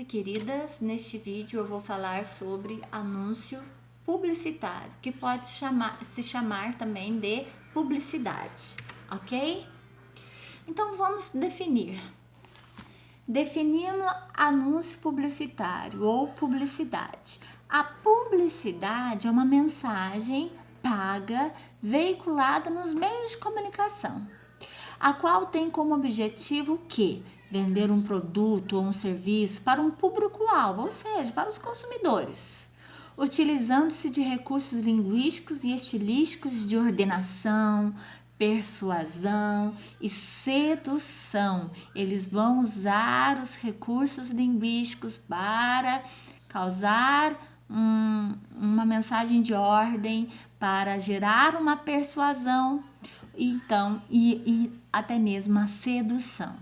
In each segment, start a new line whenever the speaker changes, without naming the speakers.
e queridas, neste vídeo eu vou falar sobre anúncio publicitário, que pode se chamar também de publicidade, ok? Então vamos definir. Definindo anúncio publicitário ou publicidade. A publicidade é uma mensagem paga veiculada nos meios de comunicação, a qual tem como objetivo que vender um produto ou um serviço para um público-alvo, ou seja, para os consumidores, utilizando-se de recursos linguísticos e estilísticos de ordenação, persuasão e sedução. Eles vão usar os recursos linguísticos para causar uma mensagem de ordem, para gerar uma persuasão, então, e até mesmo a sedução.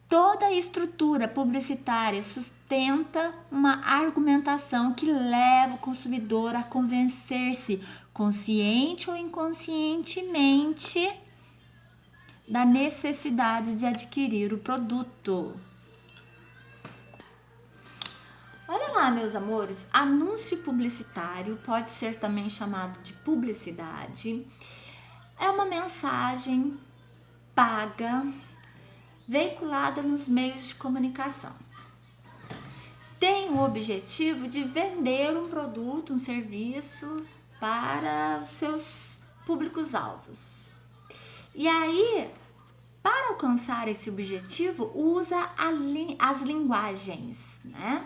Toda a estrutura publicitária sustenta uma argumentação que leva o consumidor a convencer-se, consciente ou inconscientemente, da necessidade de adquirir o produto. Olha lá, meus amores, anúncio publicitário pode ser também chamado de publicidade. É uma mensagem paga veiculada nos meios de comunicação. Tem o objetivo de vender um produto, um serviço para os seus públicos-alvos. E aí, para alcançar esse objetivo, usa as linguagens, né?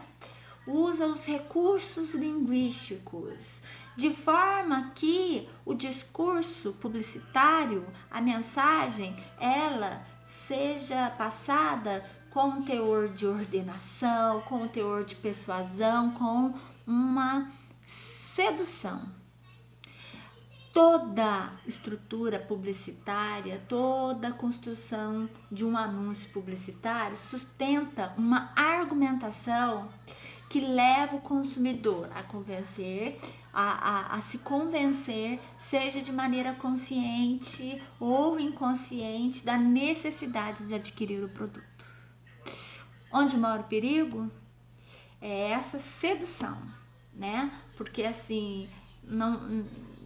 Usa os recursos linguísticos, de forma que o discurso publicitário, a mensagem, ela seja passada com um teor de ordenação, com um teor de persuasão, com uma sedução. Toda estrutura publicitária, toda a construção de um anúncio publicitário sustenta uma argumentação que leva o consumidor a convencer, a se convencer, seja de maneira consciente ou inconsciente, da necessidade de adquirir o produto. Onde mora o perigo? É essa sedução, né? Porque assim,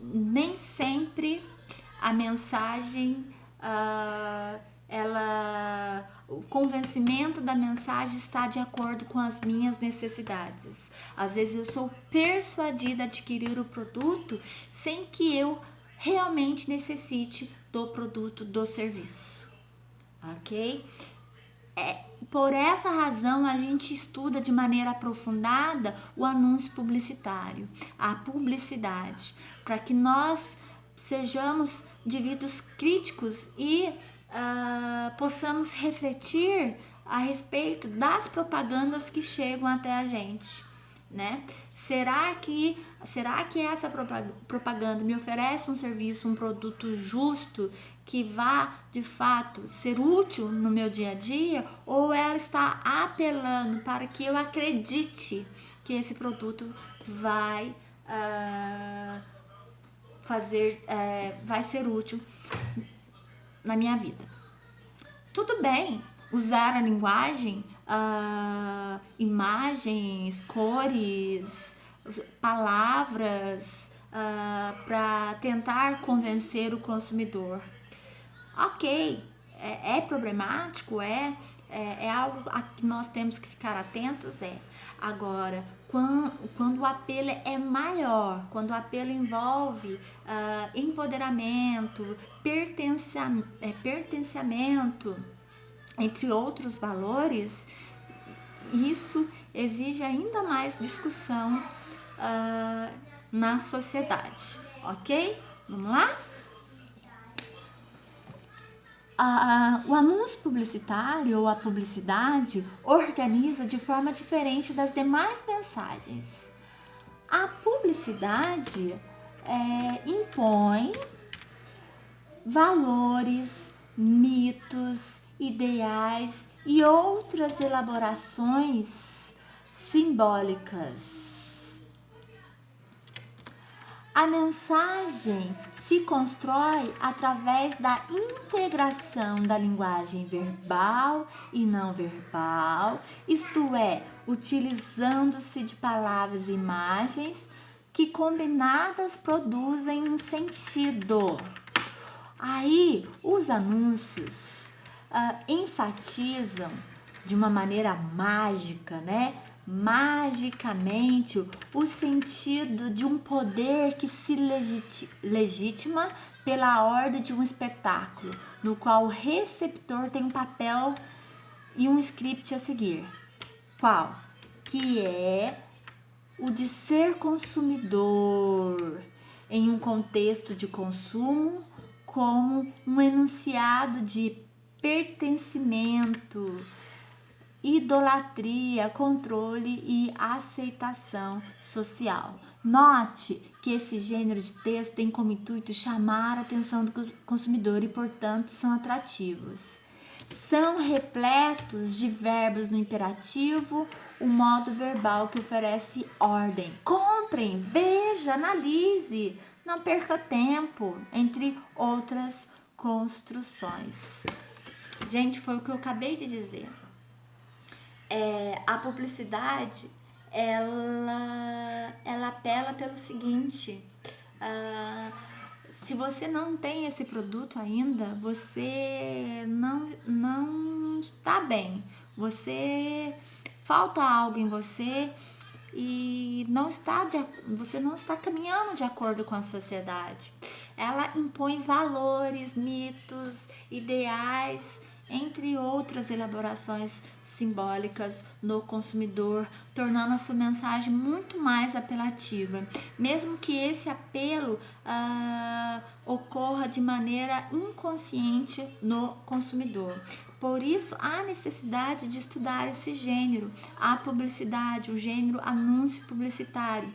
nem sempre a mensagem, o convencimento da mensagem está de acordo com as minhas necessidades. Às vezes eu sou persuadida a adquirir o produto sem que eu realmente necessite do produto, do serviço, ok? Por essa razão, a gente estuda de maneira aprofundada o anúncio publicitário, a publicidade, para que nós sejamos indivíduos críticos e possamos refletir a respeito das propagandas que chegam até a gente, né? Será que essa propaganda me oferece um serviço, um produto justo, que vá de fato ser útil no meu dia a dia, ou ela está apelando para que eu acredite que esse produto vai vai ser útil na minha vida? Tudo bem usar a linguagem, imagens, cores, palavras para tentar convencer o consumidor. Ok, é problemático, é algo a que nós temos que ficar atentos, Agora, quando o apelo é maior, quando o apelo envolve empoderamento, pertencimento, entre outros valores, isso exige ainda mais discussão na sociedade, ok? Vamos lá? O anúncio publicitário ou a publicidade organiza de forma diferente das demais mensagens. A publicidade impõe valores, mitos, ideais e outras elaborações simbólicas. A mensagem se constrói através da integração da linguagem verbal e não verbal, isto é, utilizando-se de palavras e imagens que combinadas produzem um sentido. Aí, os anúncios enfatizam de uma maneira mágica, né? Magicamente, o sentido de um poder que se legitima pela ordem de um espetáculo, no qual o receptor tem um papel e um script a seguir. Qual? Que é o de ser consumidor em um contexto de consumo, como um enunciado de pertencimento, idolatria, controle e aceitação social. Note que esse gênero de texto tem como intuito chamar a atenção do consumidor e, portanto, são atrativos. São repletos de verbos no imperativo, o modo verbal que oferece ordem. Comprem, veja, analise, não perca tempo, entre outras construções. Gente, foi o que eu acabei de dizer. A publicidade, ela apela pelo seguinte: se você não tem esse produto ainda, você não está bem, falta algo em você e você não está caminhando de acordo com a sociedade. Ela impõe valores, mitos, ideais, entre outras elaborações simbólicas no consumidor, tornando a sua mensagem muito mais apelativa, mesmo que esse apelo ocorra de maneira inconsciente no consumidor. Por isso, há necessidade de estudar esse gênero, a publicidade, o gênero anúncio publicitário,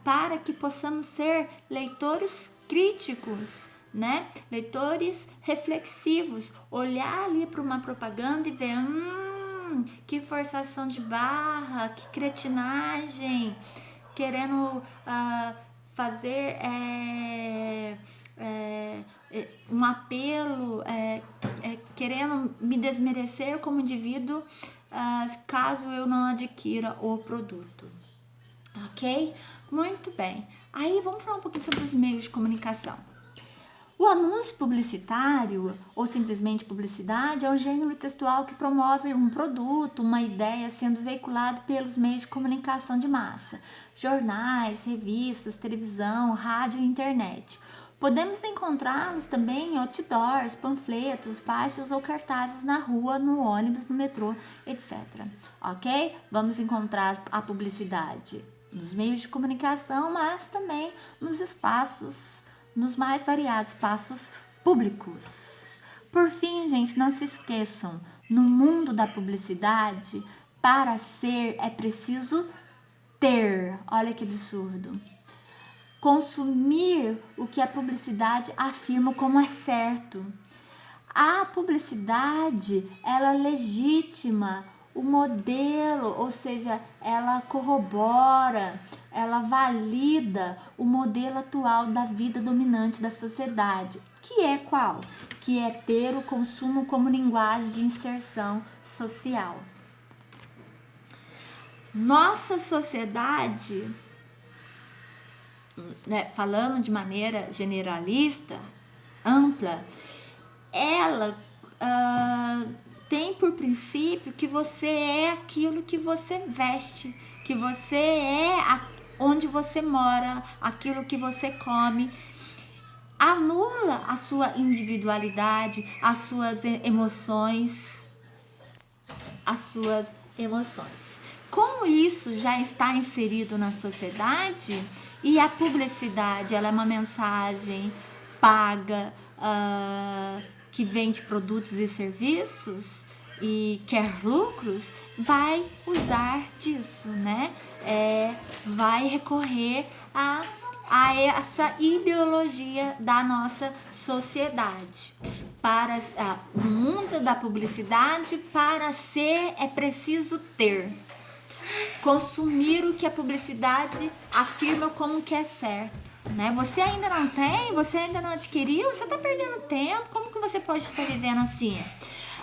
para que possamos ser leitores críticos, né? Leitores reflexivos, olhar ali para uma propaganda e ver, que forçação de barra, que cretinagem, querendo fazer um apelo, querendo me desmerecer como indivíduo, caso eu não adquira o produto. Ok? Muito bem. Aí vamos falar um pouquinho sobre os meios de comunicação. O anúncio publicitário, ou simplesmente publicidade, é um gênero textual que promove um produto, uma ideia sendo veiculado pelos meios de comunicação de massa, jornais, revistas, televisão, rádio e internet. Podemos encontrá-los também em outdoors, panfletos, faixas ou cartazes na rua, no ônibus, no metrô, etc. Ok? Vamos encontrar a publicidade nos meios de comunicação, mas também nos mais variados espaços públicos. Por fim, gente, não se esqueçam, no mundo da publicidade, para ser é preciso ter. Olha que absurdo. Consumir o que a publicidade afirma como é certo. A publicidade, ela legitima o modelo, ou seja, ela corrobora, ela valida o modelo atual da vida dominante da sociedade, que é qual? Que é ter o consumo como linguagem de inserção social. Nossa sociedade, né, falando de maneira generalista, ampla, ela tem por princípio que você é aquilo que você veste, que você é onde você mora, aquilo que você come. Anula a sua individualidade, as suas emoções. Como isso já está inserido na sociedade e a publicidade, ela é uma mensagem paga, que vende produtos e serviços e quer lucros, vai usar disso, né? Vai recorrer a essa ideologia da nossa sociedade. Para o mundo da publicidade, para ser é preciso ter. Consumir o que a publicidade afirma como que é certo. né? Você ainda não tem, você ainda não adquiriu, você está perdendo tempo. Como que você pode estar vivendo assim?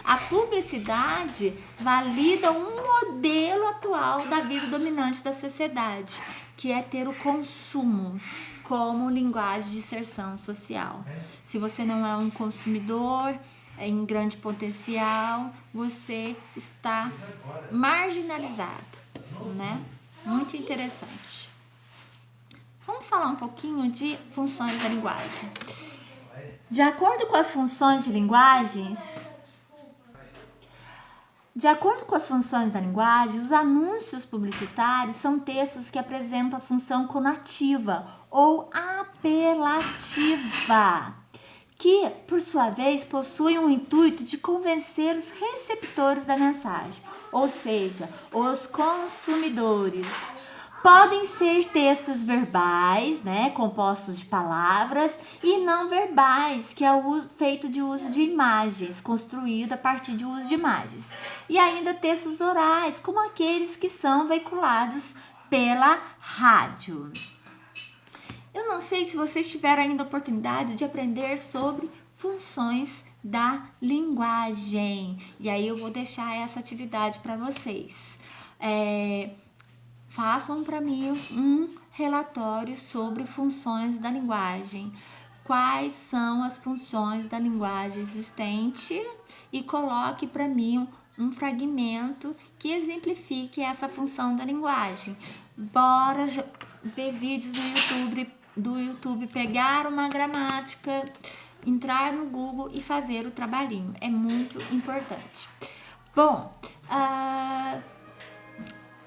A publicidade valida um modelo atual da vida dominante da sociedade, que é ter o consumo como linguagem de inserção social. Se você não é um consumidor em grande potencial, você está marginalizado, né? Muito interessante. Vamos falar um pouquinho de funções da linguagem. De acordo com as funções da linguagem, os anúncios publicitários são textos que apresentam a função conativa ou apelativa, que, por sua vez, possuem o intuito de convencer os receptores da mensagem, ou seja, os consumidores. Podem ser textos verbais, né, compostos de palavras, e não verbais, que é o feito de uso de imagens, construído a partir de uso de imagens. E ainda textos orais, como aqueles que são veiculados pela rádio. Eu não sei se vocês tiveram ainda a oportunidade de aprender sobre funções da linguagem. E aí eu vou deixar essa atividade para vocês. Façam para mim um relatório sobre funções da linguagem. Quais são as funções da linguagem existente e coloque para mim um fragmento que exemplifique essa função da linguagem. Bora ver vídeos do YouTube, pegar uma gramática, entrar no Google e fazer o trabalhinho. É muito importante. Bom,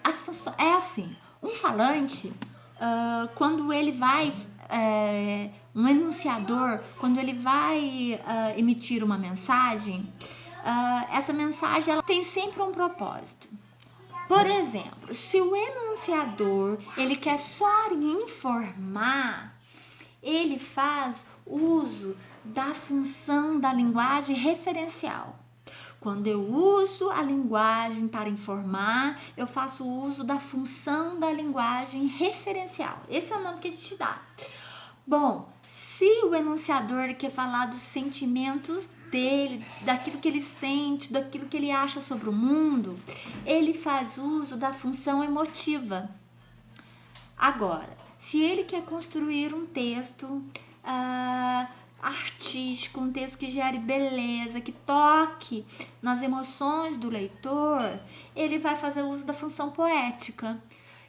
as funções, é assim, um falante, quando ele vai, um enunciador, quando ele vai emitir uma mensagem, essa mensagem ela tem sempre um propósito. Por exemplo, se o enunciador ele quer só informar, ele faz uso da função da linguagem referencial. Quando eu uso a linguagem para informar, eu faço uso da função da linguagem referencial. Esse é o nome que a gente dá. Bom, se o enunciador quer falar dos sentimentos dele, daquilo que ele sente, daquilo que ele acha sobre o mundo, ele faz uso da função emotiva. Agora, se ele quer construir um texto artístico, um texto que gere beleza, que toque nas emoções do leitor, ele vai fazer uso da função poética.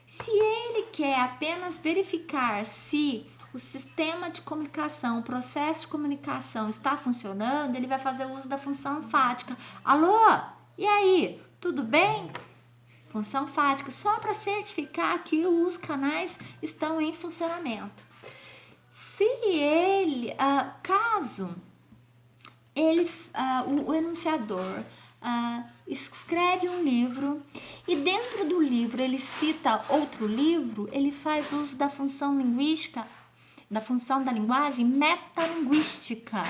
Se ele quer apenas verificar se o sistema de comunicação, o processo de comunicação está funcionando, ele vai fazer uso da função fática. Alô? E aí? Tudo bem? Função fática, só para certificar que os canais estão em funcionamento. Se ele, caso ele, o enunciador escreve um livro e dentro do livro ele cita outro livro, ele faz uso da função linguística, da função da linguagem metalinguística.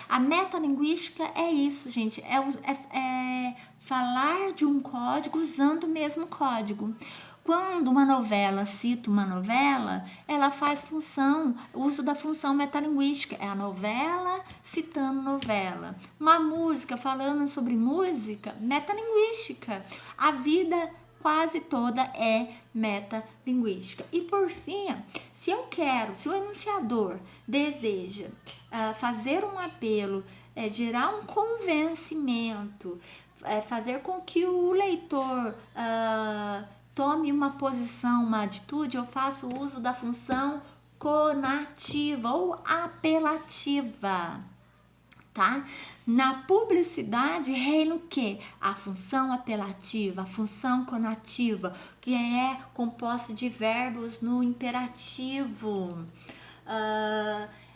A metalinguística é isso, gente, é falar de um código usando o mesmo código. Quando uma novela cita uma novela, ela faz uso da função metalinguística. É a novela citando novela. Uma música falando sobre música, metalinguística. A vida quase toda é metalinguística. E por fim, se o enunciador deseja fazer um apelo, gerar um convencimento, fazer com que o leitor tome uma posição, uma atitude, eu faço uso da função conativa ou apelativa, tá? Na publicidade reina o quê? A função apelativa, a função conativa, que é composta de verbos no imperativo.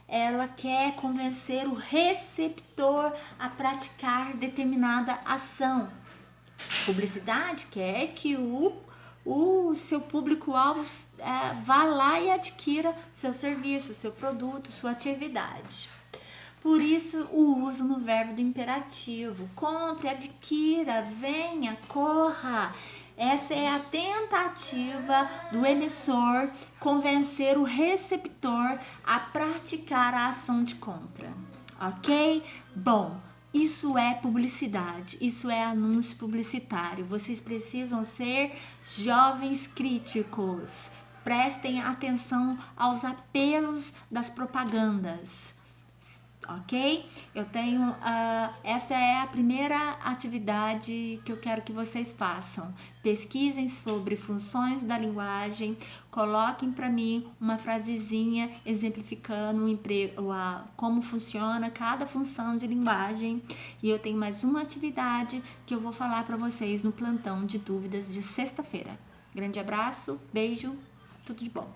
Ela quer convencer o receptor a praticar determinada ação. Publicidade quer que o seu público-alvo vá lá e adquira seu serviço, seu produto, sua atividade. Por isso, o uso no verbo do imperativo. Compre, adquira, venha, corra. Essa é a tentativa do emissor convencer o receptor a praticar a ação de compra, ok? Bom, isso é publicidade, isso é anúncio publicitário. Vocês precisam ser jovens críticos. Prestem atenção aos apelos das propagandas, ok? Eu tenho, essa é a primeira atividade que eu quero que vocês façam. Pesquisem sobre funções da linguagem, coloquem para mim uma frasezinha exemplificando como funciona cada função de linguagem. E eu tenho mais uma atividade que eu vou falar para vocês no plantão de dúvidas de sexta-feira. Grande abraço, beijo, tudo de bom.